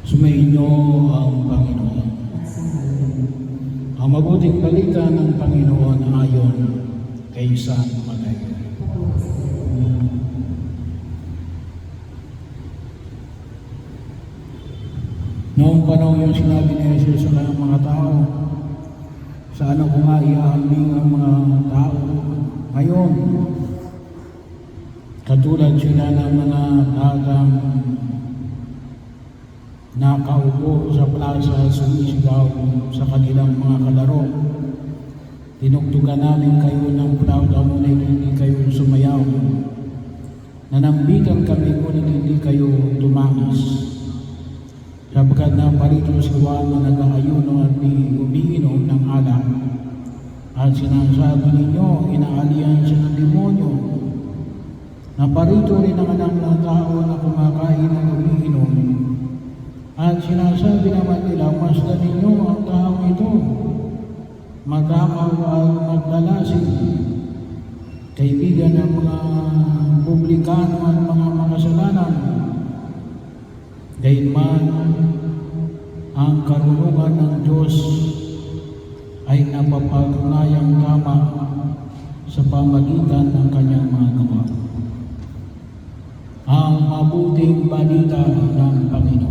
Sumainyo ang Panginoon. Ang mabuting balita ng Panginoon ayon kay San Mateo. Noong panahon yung sinabi ni Jesus sa kanyang mga tao, saan ako nga iahambing ang mga tao ngayon? Katulad sila ng mga batang nakaupo sa plaza, sumisigaw sa kanilang mga kalaro. Tinugtugan namin kayo ng flauta ngunit hindi kayo sumayaw. Nanambigan kami ngunit hindi kayo tumangis. Sapagkat naparito si Juan na nag-aayuno at umiinom ng alak. At sinasabi ninyo, inaalihan siya ng demonyo. Naparito rin ang anak ng tao na kumakain at umiinom. At sinasabi naman nila, masdan ninyo ang taong ito, magakaw at maglalasing, kaibigan ng mga publikano at mga makasalanan. Gayunman, ang karunungan ng Diyos ay napapatunayang tama sa pamagitan ng kanyang mga gawa. Ang mabuting balita ng Panginoon.